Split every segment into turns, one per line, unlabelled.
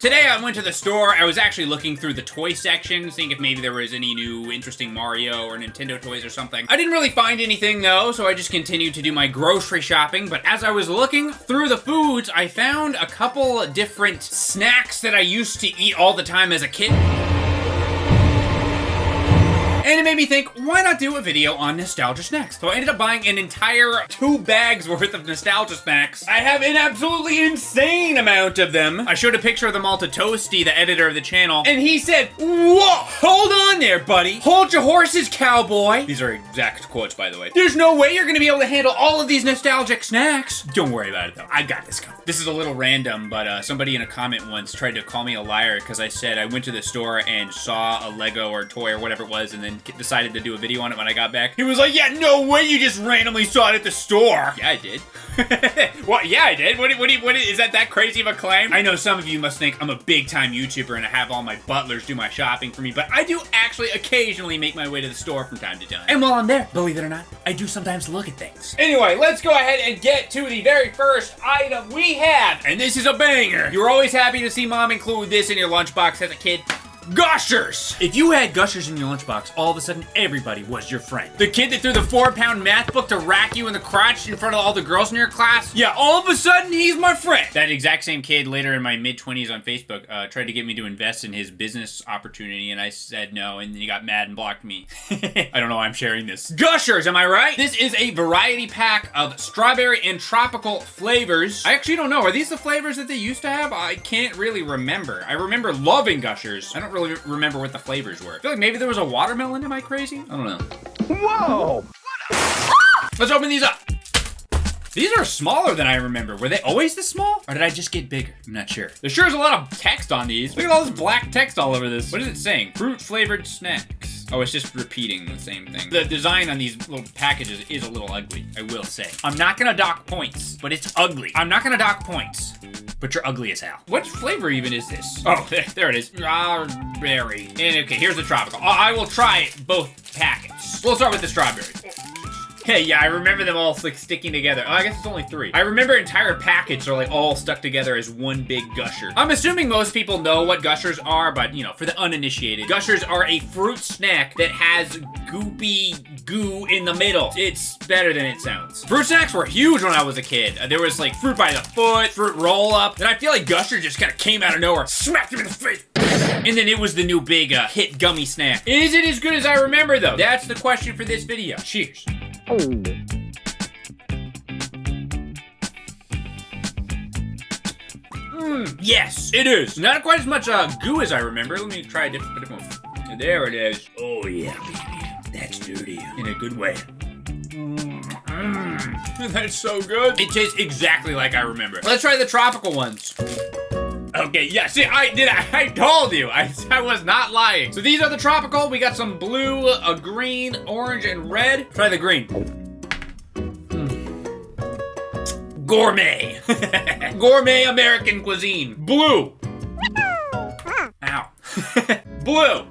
Today I went to the store. I was actually looking through the toy section, seeing if maybe there was any new interesting Mario or Nintendo toys or something. I didn't really find anything though, so I just continued to do my grocery shopping. But as I was looking through the foods, I found a couple different snacks that I used to eat all the time as a kid. And it made me think, why not do a video on nostalgia snacks? So I ended up buying an entire 2 bags worth of nostalgia snacks. I have an absolutely insane amount of them. I showed a picture of them all to Toasty, the editor of the channel, and he said, whoa, hold on there, buddy. Hold your horses, cowboy. These are exact quotes, by the way. There's no way you're gonna be able to handle all of these nostalgic snacks. Don't worry about it, though. I got this covered. This is a little random, but somebody in a comment once tried to call me a liar because I said I went to the store and saw a Lego or toy or whatever it was and then decided to do a video on it when I got back. He was like, yeah, no way you just randomly saw it at the store. Yeah, I did. Well, yeah, I did. What is that crazy of a claim? I know some of you must think I'm a big-time YouTuber and I have all my butlers do my shopping for me, but I do actually occasionally make my way to the store from time to time. And while I'm there, believe it or not, I do sometimes look at things. Anyway, let's go ahead and get to the very first item we have, and this is a banger. You were always happy to see Mom include this in your lunchbox as a kid. Gushers! If you had Gushers in your lunchbox, all of a sudden everybody was your friend. The kid that threw the 4-pound math book to rack you in the crotch in front of all the girls in your class? Yeah, all of a sudden he's my friend. That exact same kid later in my mid-20s on Facebook tried to get me to invest in his business opportunity and I said no and then he got mad and blocked me. I don't know why I'm sharing this. Gushers, am I right? This is a variety pack of strawberry and tropical flavors. I actually don't know. Are these the flavors that they used to have? I can't really remember. I remember loving Gushers. I don't really remember what the flavors were. I feel like maybe there was a watermelon. Am I crazy? I don't know. Whoa! Let's open these up. These are smaller than I remember. Were they always this small? Or did I just get bigger? I'm not sure. There sure is a lot of text on these. Look at all this black text all over this. What is it saying? Fruit flavored snacks. Oh, it's just repeating the same thing. The design on these little packages is a little ugly, I will say. I'm not gonna dock points, but it's ugly. I'm not gonna dock points, but you're ugly as hell. What flavor even is this? Oh, there it is. Strawberry. And okay, here's the tropical. I will try both packets. We'll start with the strawberry. Hey, yeah, I remember them all like sticking together. Oh, I guess it's only 3. I remember entire packets are like all stuck together as one big Gusher. I'm assuming most people know what Gushers are, but you know, for the uninitiated, Gushers are a fruit snack that has goopy goo in the middle. It's better than it sounds. Fruit snacks were huge when I was a kid. There was like fruit by the foot, fruit roll up, and I feel like Gusher just kind of came out of nowhere, smacked him in the face. And then it was the new big hit gummy snack. Is it as good as I remember though? That's the question for this video. Cheers. Yes, it is. Not quite as much goo as I remember. Let me try a different one. There it is. Oh yeah, baby. That's dirty. In a good way. That's so good. It tastes exactly like I remember. Let's try the tropical ones. Okay, yeah, see, I told you. I was not lying. So these are the tropical. We got some blue, a green, orange, and red. Try the green. Gourmet. Gourmet American cuisine. Blue. Ow. Blue.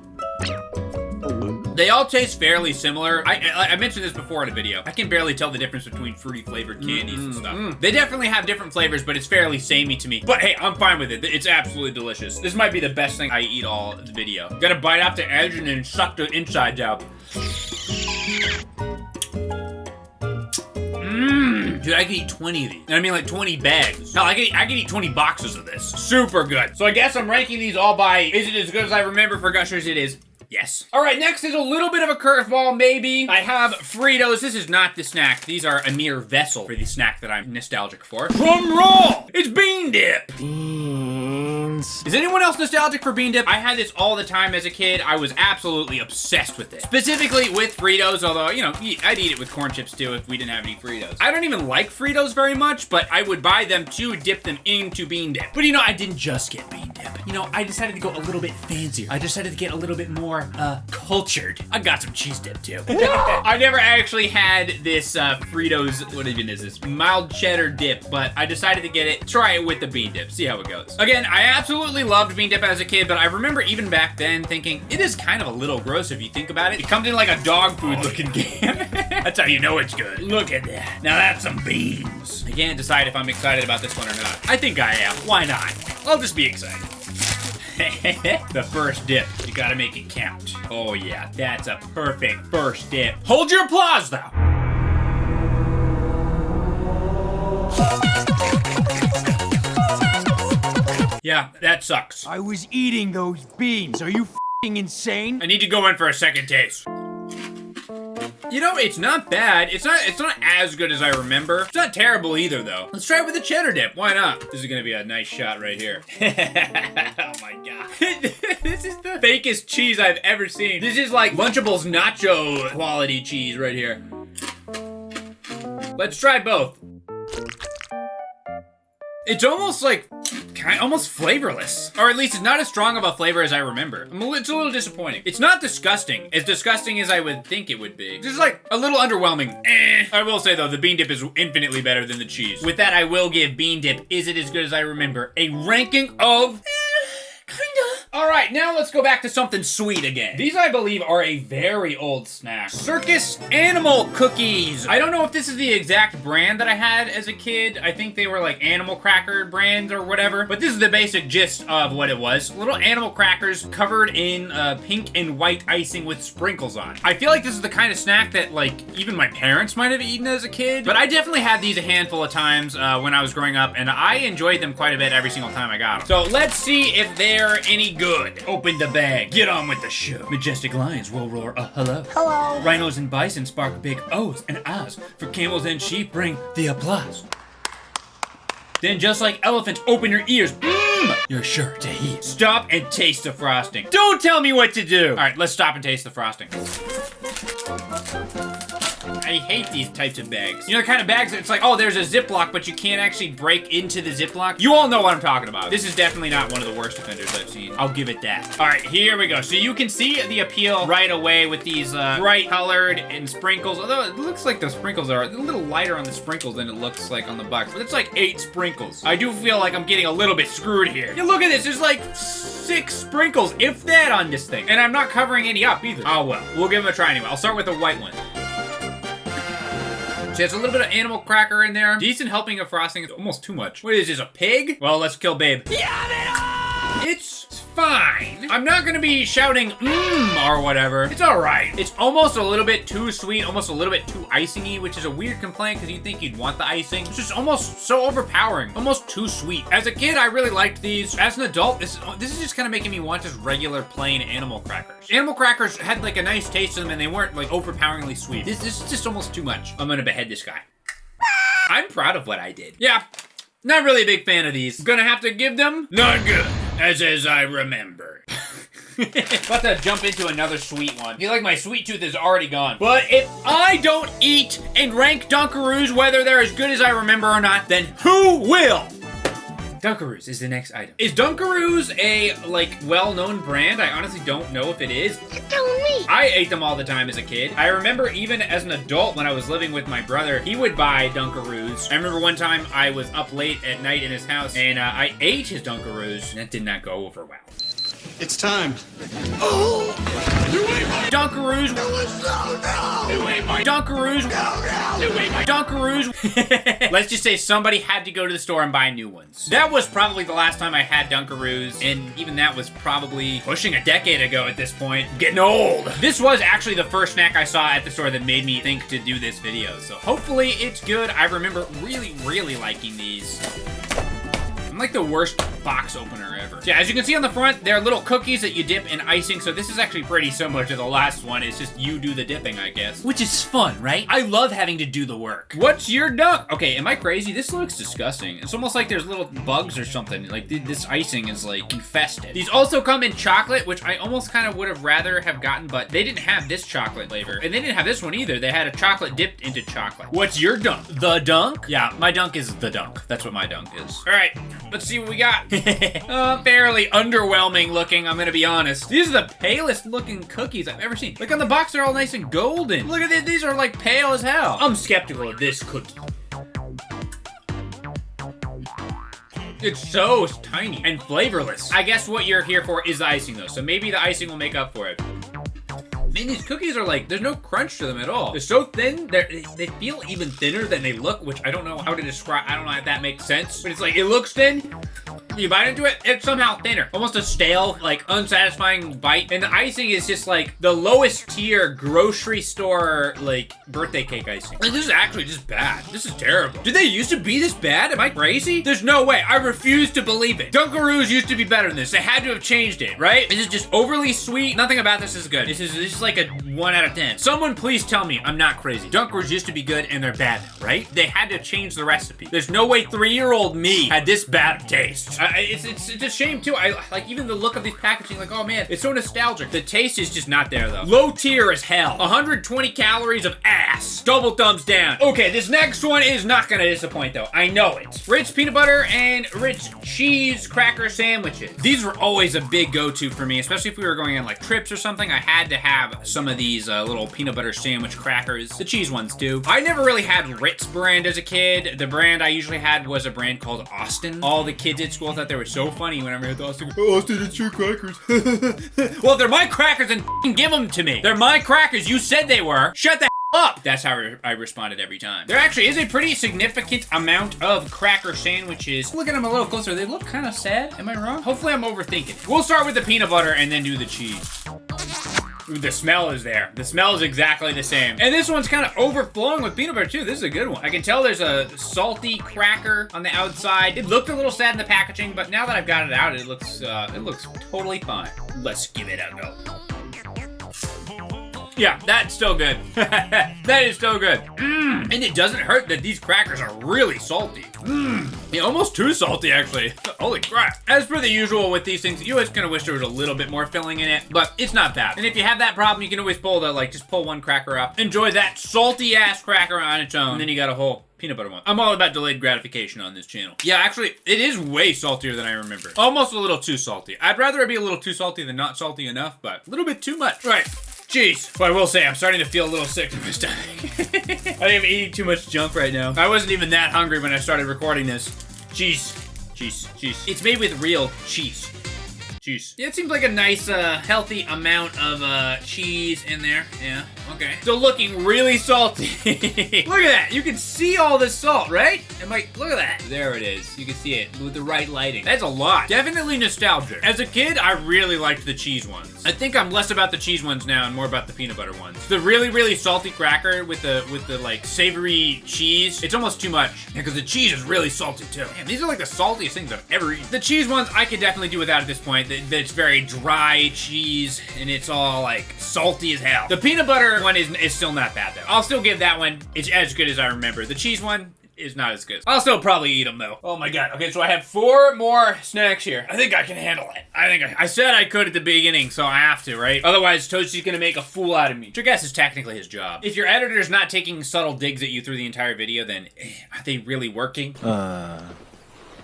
They all taste fairly similar. I mentioned this before in a video. I can barely tell the difference between fruity flavored candies and stuff. They definitely have different flavors, but it's fairly samey to me. But hey, I'm fine with it. It's absolutely delicious. This might be the best thing I eat all the video. Gotta bite off the edge and then suck the insides out. Dude, I could eat 20 of these. I mean like 20 bags. No, I could eat 20 boxes of this. Super good. So I guess I'm ranking these all by, is it as good as I remember for Gushers? It is. Yes. All right, next is a little bit of a curveball, maybe. I have Fritos. This is not the snack. These are a mere vessel for the snack that I'm nostalgic for. Drum roll! It's Bean Dip! Beans. Is anyone else nostalgic for Bean Dip? I had this all the time as a kid. I was absolutely obsessed with it. Specifically with Fritos, although, you know, I'd eat it with corn chips too if we didn't have any Fritos. I don't even like Fritos very much, but I would buy them to dip them into Bean Dip. But you know, I didn't just get Bean Dip. You know, I decided to go a little bit fancier. I decided to get a little bit more cultured. I got some cheese dip too. I never actually had this Fritos, what even is this? Mild cheddar dip, but I decided to get it, try it with the Bean Dip, see how it goes. Again, I absolutely loved Bean Dip as a kid, but I remember even back then thinking, it is kind of a little gross if you think about it. It comes in like a dog food looking can. That's how you know it's good. Look at that. Now that's some beans. I can't decide if I'm excited about this one or not. I think I am. Why not? I'll just be excited. The first dip. You gotta make it count. Oh yeah, that's a perfect first dip. Hold your applause though. Yeah, that sucks.
I was eating those beans. Are you f***ing insane?
I need to go in for a second taste. You know, it's not bad. It's not as good as I remember. It's not terrible either, though. Let's try it with the cheddar dip. Why not? This is gonna be a nice shot right here. Oh my god. This is the fakest cheese I've ever seen. This is like Lunchables nacho quality cheese right here. Let's try both. It's almost like, almost flavorless. Or at least it's not as strong of a flavor as I remember. It's a little disappointing. It's not disgusting. As disgusting as I would think it would be. It's just like a little underwhelming. I will say though, the bean dip is infinitely better than the cheese. With that, I will give bean dip, is it as good as I remember, a ranking of... kinda. All right, now let's go back to something sweet again. These, I believe, are a very old snack. Circus Animal Cookies. I don't know if this is the exact brand that I had as a kid. I think they were like animal cracker brands or whatever, but this is the basic gist of what it was. Little animal crackers covered in pink and white icing with sprinkles on. I feel like this is the kind of snack that like even my parents might have eaten as a kid, but I definitely had these a handful of times when I was growing up, and I enjoyed them quite a bit every single time I got them. So let's see if they're any good. Open the bag. Get on with the show. Majestic lions will roar a hello.
Hello.
Rhinos and bison spark big O's and Ahs. For camels and sheep bring the applause. Then just like elephants, open your ears. You're sure to hear. Stop and taste the frosting. Don't tell me what to do. All right, let's stop and taste the frosting. I hate these types of bags. You know the kind of bags that it's like, oh, there's a Ziploc, but you can't actually break into the Ziploc? You all know what I'm talking about. This is definitely not one of the worst offenders I've seen. I'll give it that. All right, here we go. So you can see the appeal right away with these bright colored and sprinkles. Although it looks like the sprinkles are a little lighter on the sprinkles than it looks like on the box. But it's like 8 sprinkles. I do feel like I'm getting a little bit screwed here. Yeah, look at this. There's like 6 sprinkles, if that, on this thing. And I'm not covering any up either. Oh well, we'll give them a try anyway. I'll start with the white one. So there's a little bit of animal cracker in there. Decent helping of frosting. It's almost too much. What is this, a pig? Well, let's kill Babe. It's fine. I'm not gonna be shouting or whatever. It's all right. It's almost a little bit too sweet, almost a little bit too icing-y, which is a weird complaint because you'd think you'd want the icing. It's just almost so overpowering, almost too sweet. As a kid, I really liked these. As an adult, this is just kind of making me want just regular plain animal crackers. Animal crackers had like a nice taste to them and they weren't like overpoweringly sweet. This is just almost too much. I'm gonna behead this guy. I'm proud of what I did. Yeah, not really a big fan of these. Gonna have to give them not good. As I remember. About to jump into another sweet one. I feel like my sweet tooth is already gone. But if I don't eat and rank Dunkaroos whether they're as good as I remember or not, then who will? Dunkaroos is the next item. Is Dunkaroos a, like, well-known brand? I honestly don't know if it is.
You're telling me.
I ate them all the time as a kid. I remember even as an adult when I was living with my brother, he would buy Dunkaroos. I remember one time I was up late at night in his house and I ate his Dunkaroos and that did not go over well.
It's time.
Oh, you ate my
Dunkaroos.
no.
You ate my Dunkaroos.
No.
You ate my Dunkaroos. Let's just say somebody had to go to the store and buy new ones. That was probably the last time I had Dunkaroos, and even that was probably pushing a decade ago at this point. Getting old. This was actually the first snack I saw at the store that made me think to do this video, so hopefully it's good. I remember really, really liking these. I'm like the worst box opener ever. So yeah, as you can see on the front, they're little cookies that you dip in icing, so this is actually pretty similar to the last one. It's just you do the dipping, I guess. Which is fun, right? I love having to do the work. What's your dunk? Okay, am I crazy? This looks disgusting. It's almost like there's little bugs or something. Like this icing is like infested. These also come in chocolate, which I almost kind of would have rather have gotten, but they didn't have this chocolate flavor. And they didn't have this one either. They had a chocolate dipped into chocolate. What's your dunk? The dunk? Yeah, my dunk is the dunk. That's what my dunk is. All right. Let's see what we got. Fairly underwhelming looking, I'm gonna be honest. These are the palest looking cookies I've ever seen. Look on the box, they're all nice and golden. Look at this, these are like pale as hell. I'm skeptical of this cookie. It's so tiny and flavorless. I guess what you're here for is the icing though, so maybe the icing will make up for it. Man, these cookies are like, there's no crunch to them at all. They're so thin, they feel even thinner than they look, which I don't know how to describe. I don't know if that makes sense, but it's like, it looks thin, You bite into it, it's somehow thinner. Almost a stale, like, unsatisfying bite. And the icing is just, like, the lowest tier grocery store, like, birthday cake icing. Like, this is actually just bad. This is terrible. Did they used to be this bad? Am I crazy? There's no way. I refuse to believe it. Dunkaroos used to be better than this. They had to have changed it, right? This is just overly sweet. Nothing about this is good. This is like a 1 out of 10. Someone please tell me I'm not crazy. Dunkaroos used to be good and they're bad now, right? They had to change the recipe. There's no way 3-year-old me had this bad of taste. It's a shame too. I like even the look of these packaging, like, oh man, it's so nostalgic. The taste is just not there though. Low tier as hell. 120 calories of ass. Double thumbs down. Okay, this next one is not gonna disappoint though. I know it. Ritz peanut butter and Ritz cheese cracker sandwiches. These were always a big go-to for me, especially if we were going on like trips or something. I had to have some of these little peanut butter sandwich crackers. The cheese ones too. I never really had Ritz brand as a kid. The brand I usually had was a brand called Austin. All the kids at school thought they were so funny whenever I had the Austin. Oh, Austin, it's your crackers. Well, if they're my crackers, then give them to me. They're my crackers. You said they were. Shut the up. That's how I responded every time. There actually is a pretty significant amount of cracker sandwiches. Look at them a little closer. They look kind of sad. Am I wrong? Hopefully I'm overthinking it. We'll start with the peanut butter and then do the cheese. Ooh, the smell is there. The smell is exactly the same. And this one's kind of overflowing with peanut butter too. This is a good one. I can tell there's a salty cracker on the outside. It looked a little sad in the packaging, but now that I've got it out, it looks totally fine. Let's give it a go. Yeah, that's still good. That is so good. And it doesn't hurt that these crackers are really salty. Yeah, almost too salty, actually. Holy crap. As per the usual with these things, you always kind of wish there was a little bit more filling in it, but it's not bad. And if you have that problem, you can always pull the, like, just pull one cracker up. Enjoy that salty-ass cracker on its own, and then you got a whole peanut butter one. I'm all about delayed gratification on this channel. Yeah, actually, it is way saltier than I remember. Almost a little too salty. I'd rather it be a little too salty than not salty enough, but a little bit too much. Right. Jeez. But I will say, I'm starting to feel a little sick to my stomach. I think I'm eating too much junk right now. I wasn't even that hungry when I started recording this. Jeez. Jeez. Jeez. It's made with real cheese. Cheese. Yeah, it seems like a nice, healthy amount of, cheese in there. Yeah, okay. Still looking really salty. Look at that. You can see all the salt, right? Look at that. There it is. You can see it with the right lighting. That's a lot. Definitely nostalgic. As a kid, I really liked the cheese ones. I think I'm less about the cheese ones now and more about the peanut butter ones. The really, really salty cracker with the like, savory cheese, it's almost too much. Yeah, because the cheese is really salty, too. Man, these are like the saltiest things I've ever eaten. The cheese ones, I could definitely do without at this point. It's very dry cheese, and it's all, like, salty as hell. The peanut butter one is still not bad, though. I'll still give that one, it's as good as I remember. The cheese one is not as good. I'll still probably eat them, though. Oh my god. Okay, so I have 4 more snacks here. I think I can handle it. I said I could at the beginning, so I have to, right? Otherwise, Toasty's gonna make a fool out of me. Which I guess is technically his job. If your editor's not taking subtle digs at you through the entire video, then are they really working?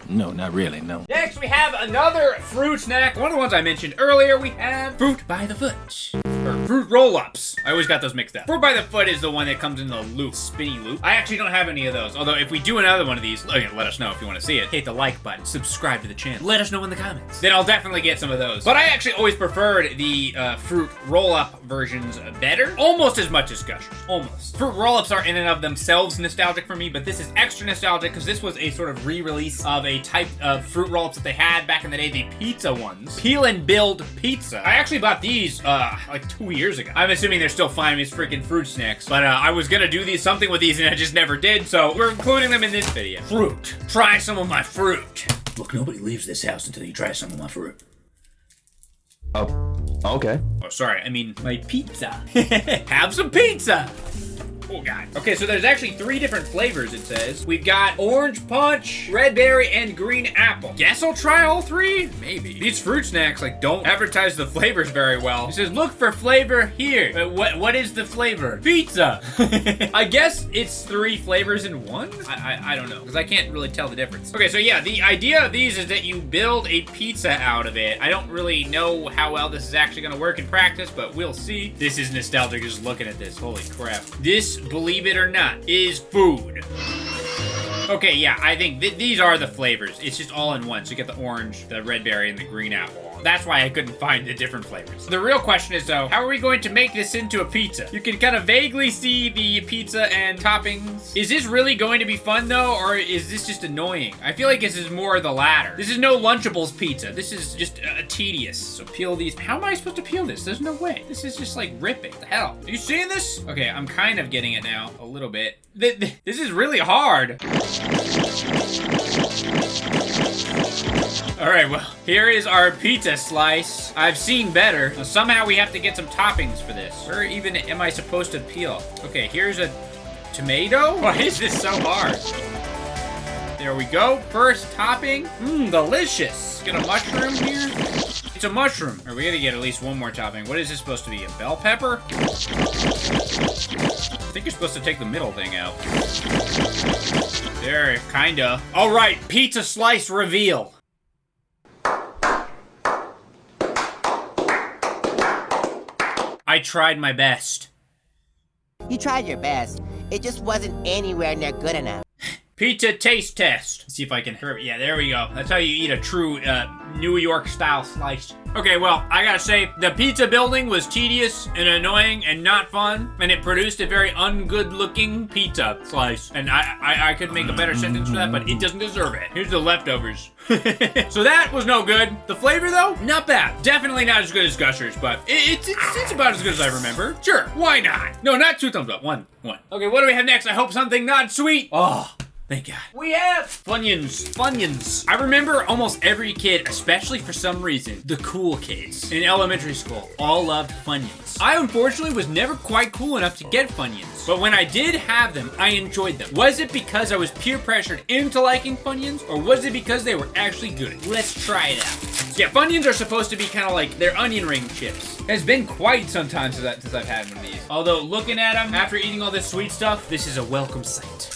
No, not really, no.
Next, we have another fruit snack. One of the ones I mentioned earlier, we have Fruit by the Foot. Or Fruit Rollups. I always got those mixed up. Fruit by the Foot is the one that comes in the loop, spinny loop. I actually don't have any of those. Although, if we do another one of these, let us know if you want to see it. Hit the like button, subscribe to the channel. Let us know in the comments. Then I'll definitely get some of those. But I actually always preferred the Fruit Roll-Up versions better. Almost as much as Gushers. Almost. Fruit Roll-Ups are in and of themselves nostalgic for me, but this is extra nostalgic because this was a sort of re-release of a type of fruit roll-ups that they had back in the day, the pizza ones. Peel and build pizza. I actually bought these like 2 years ago. I'm assuming they're still fine as freaking fruit snacks, but I was gonna do something with these and I just never did, so we're including them in this video. Fruit. Try some of my fruit. Look, nobody leaves this house until you try some of my fruit.
Oh, okay.
Oh, sorry, I mean my pizza. Have some pizza. Oh god. Okay, so there's actually 3 different flavors, it says. We've got orange punch, red berry, and green apple. Guess I'll try all 3? Maybe. These fruit snacks, like, don't advertise the flavors very well. It says, look for flavor here. What is the flavor? Pizza. I guess it's 3 flavors in one? I don't know, because I can't really tell the difference. Okay, so yeah, the idea of these is that you build a pizza out of it. I don't really know how well this is actually gonna work in practice, but we'll see. This is nostalgic just looking at this. Holy crap. This, believe it or not, is food. Okay, yeah, I think these are the flavors. It's just all in one. So you get the orange, the red berry, and the green apple on That's why I couldn't find the different flavors. The real question is though, how are we going to make this into a pizza? You can kind of vaguely see the pizza and toppings. Is this really going to be fun though, or is this just annoying? I feel like this is more the latter. This is no Lunchables pizza. This is just tedious. So peel these. How am I supposed to peel this? There's no way. This is just like ripping. What the hell? Are you seeing this? Okay, I'm kind of getting it now. A little bit. This is really hard. All right, well, here is our pizza slice. I've seen better. Now, somehow we have to get some toppings for this. Where even am I supposed to peel? Okay, here's a tomato. Why is this so hard? There we go. First topping. Mmm, delicious. Get a mushroom here. It's a mushroom. All right, we gotta get at least one more topping. What is this supposed to be? A bell pepper? I think you're supposed to take the middle thing out. There, kinda. All right, pizza slice reveal. I tried my best.
You tried your best. It just wasn't anywhere near good enough.
Pizza taste test. Let's see if I can hurry. Yeah, there we go. That's how you eat a true New York style slice. Okay, well, I gotta say, the pizza building was tedious and annoying and not fun, and it produced a very ungood looking pizza slice. And I could make a better sentence for that, but it doesn't deserve it. Here's the leftovers. So that was no good. The flavor though, not bad. Definitely not as good as Gushers, but it's about as good as I remember. Sure, why not? No, not 2 thumbs up. One. Okay, what do we have next? I hope something not sweet. Oh. Thank God. We have Funyuns. I remember almost every kid, especially for some reason, the cool kids in elementary school, all loved Funyuns. I unfortunately was never quite cool enough to get Funyuns, but when I did have them, I enjoyed them. Was it because I was peer pressured into liking Funyuns, or was it because they were actually good? Let's try it out. Yeah, Funyuns are supposed to be kind of like, they're onion ring chips. It's been quite some time since I've had one of these. Although looking at them, after eating all this sweet stuff, this is a welcome sight.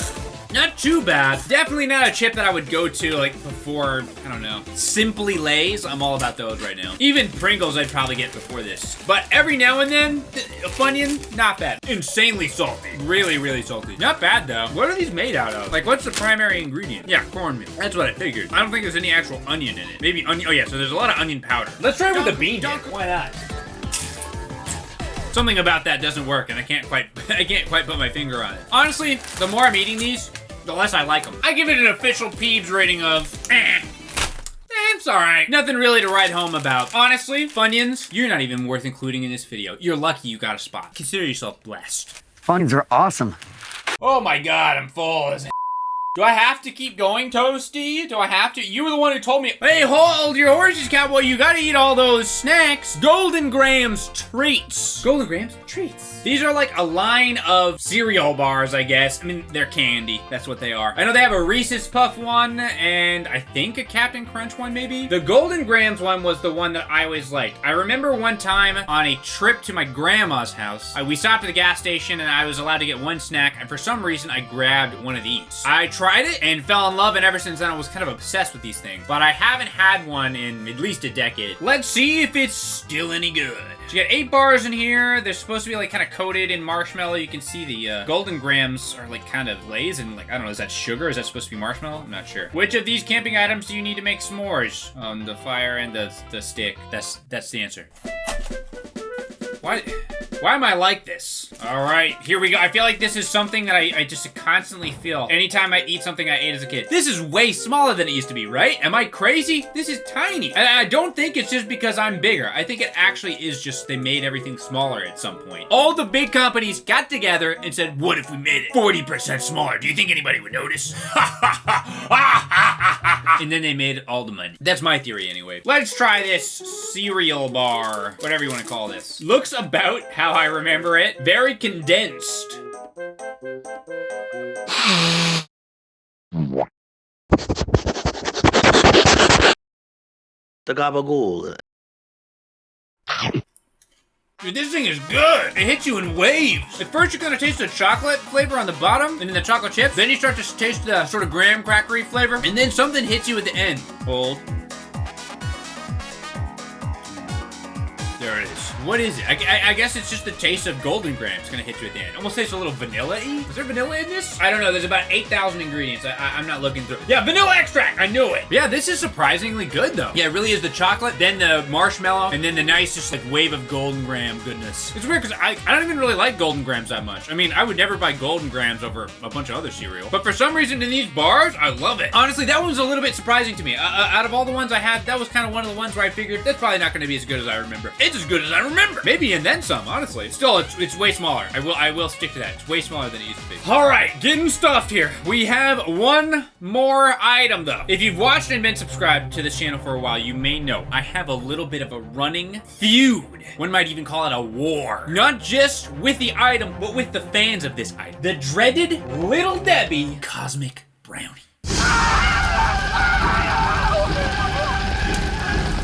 Not too bad. Definitely not a chip that I would go to like before, I don't know, Simply Lay's. I'm all about those right now. Even Pringles I'd probably get before this. But every now and then, a Funyun, not bad. Insanely salty. Really, really salty. Not bad though. What are these made out of? Like what's the primary ingredient? Yeah, cornmeal. That's what I figured. I don't think there's any actual onion in it. Maybe onion, oh yeah, so there's a lot of onion powder. Let's try it with the bean dip. Why not? Something about that doesn't work, and I can't quite put my finger on it. Honestly, the more I'm eating these, the less I like them. I give it an official Peebs rating of, it's alright. Nothing really to write home about. Honestly, Funyuns, you're not even worth including in this video. You're lucky you got a spot. Consider yourself blessed.
Funyuns are awesome.
Oh my God, I'm full as Do I have to keep going, Toasty? Do I have to? You were the one who told me, hey, hold your horses, cowboy. You gotta eat all those snacks. Golden Grahams treats. Golden Grahams treats. These are like a line of cereal bars, I guess. I mean, they're candy. That's what they are. I know they have a Reese's Puff one, and I think a Captain Crunch one, maybe. The Golden Grahams one was the one that I always liked. I remember one time on a trip to my grandma's house, we stopped at the gas station, and I was allowed to get one snack, and for some reason, I grabbed one of these. I tried it and fell in love, and ever since then I was kind of obsessed with these things. But I haven't had one in at least a decade. Let's see if it's still any good. So you got 8 bars in here. They're supposed to be like kind of coated in marshmallow. You can see the Golden Grahams are like kind of glazed and like, I don't know, is that sugar? Is that supposed to be marshmallow? I'm not sure. Which of these camping items do you need to make s'mores? On the fire and the stick. That's the answer. Why am I like this? All right, here we go. I feel like this is something that I just constantly feel anytime I eat something I ate as a kid. This is way smaller than it used to be, right? Am I crazy? This is tiny. And I don't think it's just because I'm bigger. I think it actually is just they made everything smaller at some point. All the big companies got together and said, what if we made it 40% smaller? Do you think anybody would notice? And then they made all the money. That's my theory anyway. Let's try this cereal bar, whatever you want to call this. Looks about how I remember it. Very condensed.
The gabagool.
Dude, this thing is good. It hits you in waves. At first, you're gonna taste the chocolate flavor on the bottom, and then the chocolate chips. Then you start to taste the sort of graham crackery flavor, and then something hits you at the end. Hold. There it is. What is it? I guess it's just the taste of golden grams gonna hit you at the end. Almost tastes a little vanilla-y. Is there vanilla in this? I don't know. There's about 8,000 ingredients. I'm not looking through. Yeah, vanilla extract. I knew it. Yeah, this is surprisingly good though. Yeah, it really is the chocolate, then the marshmallow, and then the nice just like wave of golden graham goodness. It's weird because I don't even really like golden grams that much. I mean, I would never buy golden grams over a bunch of other cereal. But for some reason in these bars, I love it. Honestly, that one's a little bit surprising to me. Out of all the ones I had, that was kind of one of the ones where I figured that's probably not going to be as good as I remember. It's as good as I remember. Maybe and then some, honestly. Still, it's way smaller. I will stick to that. It's way smaller than it used to be. All right, getting stuffed here. We have one more item though. If you've watched and been subscribed to this channel for a while, you may know I have a little bit of a running feud. One might even call it a war. Not just with the item, but with the fans of this item. The dreaded Little Debbie Cosmic Brownie.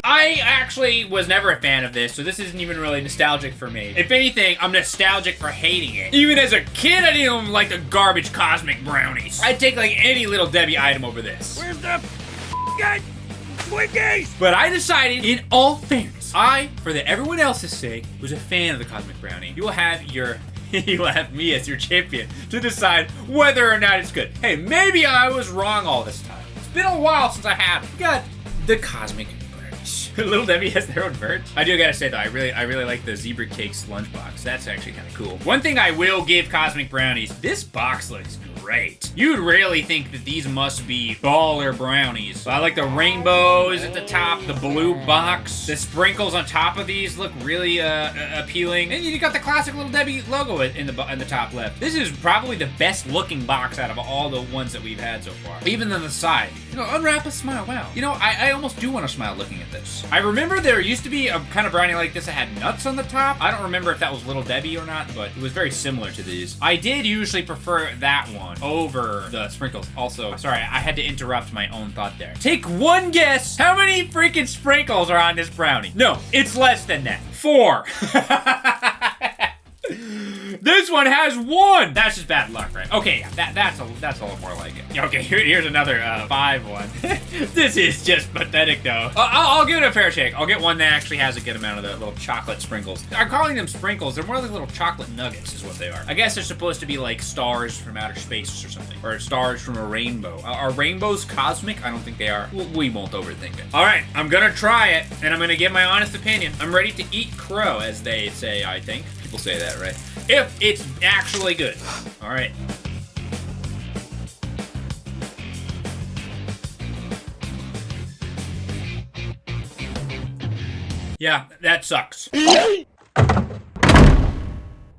I actually was never a fan of this, so this isn't even really nostalgic for me. If anything, I'm nostalgic for hating it. Even as a kid, I didn't even like the garbage Cosmic Brownies. I'd take like any Little Debbie item over this.
Where's the Twinkies?
But I decided, in all fairness, for everyone else's sake, was a fan of the Cosmic Brownie. You will have me as your champion to decide whether or not it's good. Hey, maybe I was wrong all this time. It's been a while since I had it. We got the Cosmic Brownies. Little Debbie has their own merch. I do gotta say though, I really like the zebra cakes lunchbox. That's actually kind of cool. One thing I will give Cosmic Brownies, this box looks great. You'd really think that these must be baller brownies. I like the rainbows at the top, the blue box, the sprinkles on top of these look really appealing. And you got the classic Little Debbie logo in the top left. This is probably the best looking box out of all the ones that we've had so far. Even on the side. You know, unwrap a smile, wow. You know, I almost do want to smile looking at this. I remember there used to be a kind of brownie like this that had nuts on the top. I don't remember if that was Little Debbie or not, but it was very similar to these. I did usually prefer that one over the sprinkles. Also, sorry, I had to interrupt my own thought there. Take one guess. How many freaking sprinkles are on this brownie? No, it's less than that. 4. This one has 1. That's just bad luck, right? Okay, yeah, that's a little more like it. Okay, here's another 5 one. This is just pathetic, though. I'll give it a fair shake. I'll get one that actually has a good amount of the little chocolate sprinkles. I'm calling them sprinkles. They're more like little chocolate nuggets is what they are. I guess they're supposed to be like stars from outer space or something. Or stars from a rainbow. Are rainbows cosmic? I don't think they are. We won't overthink it. All right, I'm gonna try it, and I'm gonna give my honest opinion. I'm ready to eat crow, as they say, I think. People say that, right? If it's actually good. All right. Yeah, that sucks.